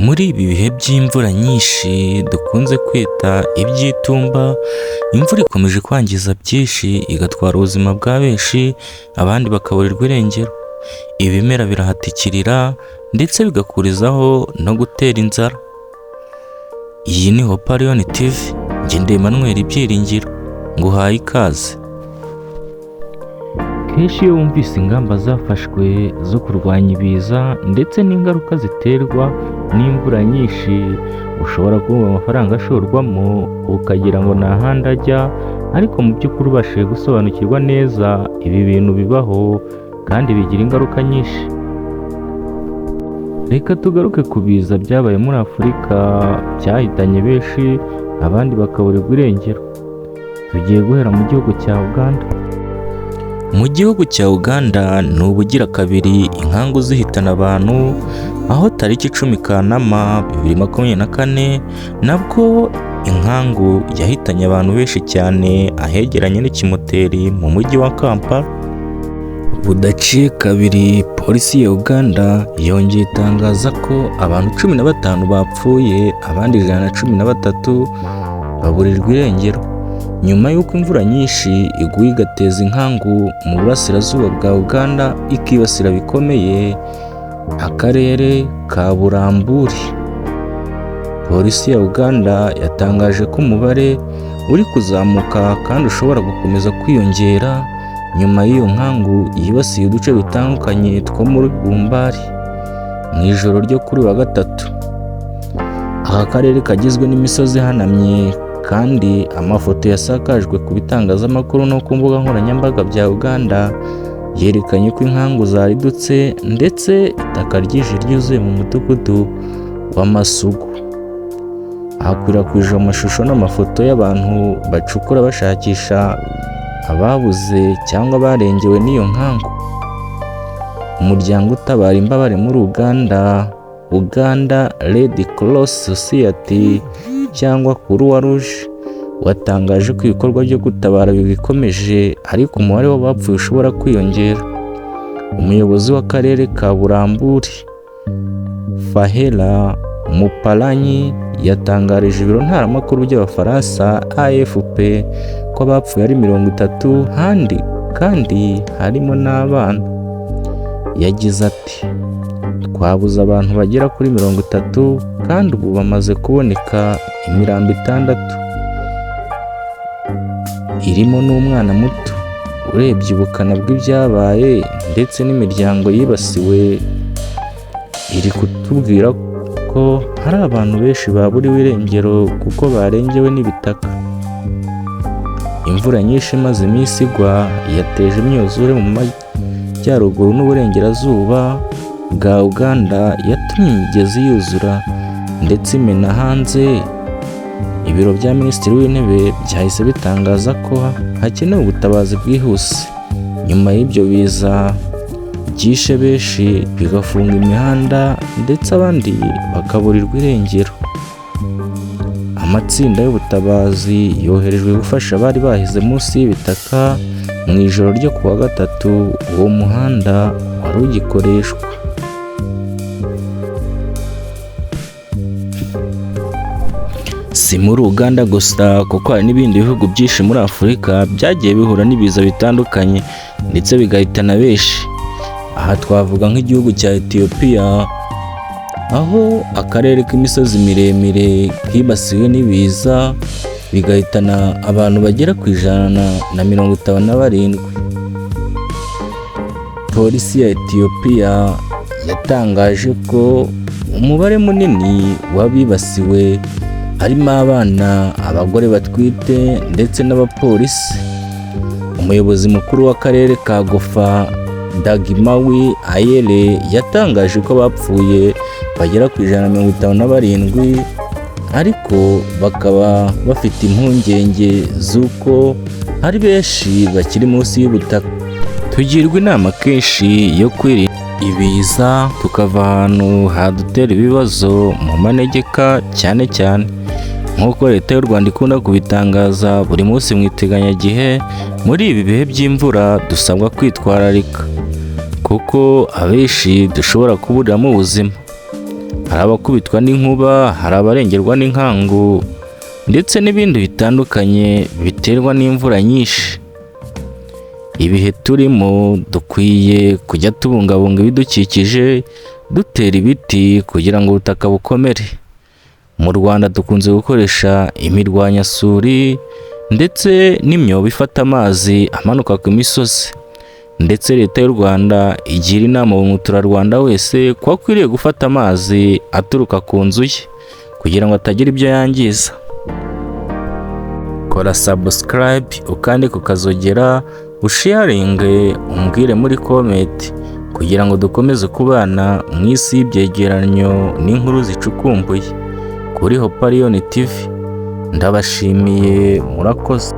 Muri ibi bihe by'imvura nyinshi dukunze kwita iby'itumba, imvura ikomeje kwangiza byinshi igatwara ubuzima bwa benshi, abandi bakaburirwa irengero. Ibimera birahatikirira ndetse bigakurizaho no gutera inzara. Iyi ni Hope Lion TV, njye ndi Emmanuel Byiringiro, nguhaye ikaze. Kenshi iyo wumvise ingamba zafashwe zo kurwanya ibiza ndetse n'ingaruka ziterwa n'imvura nyinshi, ushobora kumva amafaranga ashorwamo ukagira ngo nta handi ajya, ariko mu by'ukuri ubashije gusobanukirwa neza ibi bintu bibaho kandi bigira ingaruka nyinshi. Reka tugaruke ku biza byabaye muri Afurika byahitanye benshi, abandi bakaburirwa irengero. Tugiye guhera mu gihugu cya Uganda. Mu gihugu cya Uganda ni ubugira kabiri inkangu zihitana abantu, aho tariki 10 Kanama 2024 nabwo inkangu yahitanye abantu benshi cyane ahegeranye n'ikimoteri mu mujyi wa Kampala. Budaciye kabiri polisi ya Uganda yongeye itangaza ko abantu 15 bapfuye, abandi 113 baburirwa irengero nyuma y'uko imvura nyinshi iguye igateza inkangu mu burasirazuba bwa Uganda, ikibasira bikomeye akarere ka Buramburi. Polisi ya Uganda yatangaje ko umubare uri kuzamuka kandi ushobora gukomeza kwiyongera nyuma y'iyo nkangu yibasiye uduce dutandukanye two muri Bumbari mu ijoro ryo kuri wa gatatu. Aka karere kagizwe n'imisozi ihanamye, kandi amafoto yasakajwe ku bitangazamakuru no ku mbuga nkoranyambaga bya Uganda yerekanye ko inkangu zaridutse ndetse itaka ryinshi ryuzuye mu mudugudu w'Amasugu. Hakwirakwijwe amashusho n'amafoto y'abantu bacukura bashakisha ababuze cyangwa barengewe n'iyo nkangu. Umuryango utabara imbabare muri Uganda, Uganda Red Cross Society cyangwa Croix Rouge, watangaje ko ibikorwa byo gutabara bikomeje, ariko umubare w'abapfuye ushobora kwiyongera. Umuyobozi w'akarere ka Buramburi Fahela Mupalanyi yatangarije ibiro ntaramakuru by'Abafaransa AFP ko abapfuye ari 30 kandi harimo n'abana. Yagize ati, twabuze abantu bagera kuri 30 kandi ubu bamaze kuboneka imirambo 6 irimo n'umwana muto. Urebye ubukana bw'ibyabaye ndetse n'imiryango yibasiwe, iri kutubwira ko hari abantu benshi baburiwe irengero kuko barengewe n'ibitaka. Imvura nyinshi imaze iminsi igwa yateje imyuzure mu majyaruguru n'uburengerazuba bwa Uganda, yatumye imigezi yuzura ndetse imena hanze. Ibiro bya Minisitiri w'Intebe byahise bitangaza ko hakenewe ubutabazi bwihuse nyuma y'ibyo biza byishe benshi, bigafunga imihanda ndetse abandi bakaburirwa irengero. Amatsinda y'ubutabazi yoherejwe gufasha abari bahize munsi y'ibitaka mu ijoro ryo kuwa gatatu. Uwo muhanda wari ugikoreshwa. Si muri Uganda gusa, kuko hari n'ibindi bihugu byinshi muri Afurika byagiye bihura n'ibiza bitandukanye ndetse bigahitana benshi. Aha twavuga nk'igihugu cya Ethiopia, aho akarere k'imisozi miremire kibasiwe n'ibiza bigahitana abantu bagera ku 157. Polisi ya Ethiopia yatangaje ko umubare munini w'abibasiwe harimo abana, abagore batwite ndetse n'abapolisi. Umuyobozi mukuru w'akarere ka Gofa Dagimawi Ayele yatangaje ko abapfuye bagera ku 157, ariko bakaba bafite impungenge z'uko hari benshi bakiri munsi y'ubutaka. Tugirwa inama kenshi yo kwirinda ibiza, tukava ahantu hadutera ibibazo mu manegeka, cyane nk'uko Leta y'u Rwanda ikunda kubitangaza buri munsi mu iteganyagihe. Muri ibi bihe by'imvura dusabwa kwitwararika kuko abenshi dushobora kuburiramo ubuzima. hari abakubitwa n'inkuba, hari abarengerwa n'inkangu ndetse n'ibindi bitandukanye biterwa n'imvura nyinshi. Ibihe turimo dukwiye kujya tubungabunga ibidukikije, dutera ibiti kugira ngo ubutaka bukomere. Mu Rwanda dukunze gukoresha imirwanyasuri ndetse n'imyobo ifata amazi amanuka ku misozi, ndetse leta y'u Rwanda igira inama buri muturarwanda wese ko akwiriye gufata amazi aturuka ku nzu ye kugira ngo atagira ibyo yangiza. Kora subscribe ukande kukazogera, usharinge, umbwire muri comment kugira ngo dukomeze kubana mu isi y'ibyegeranyo n'inkuru zicukumbuye. Kuri Hope Lion TV ndabashimiye, murakoze.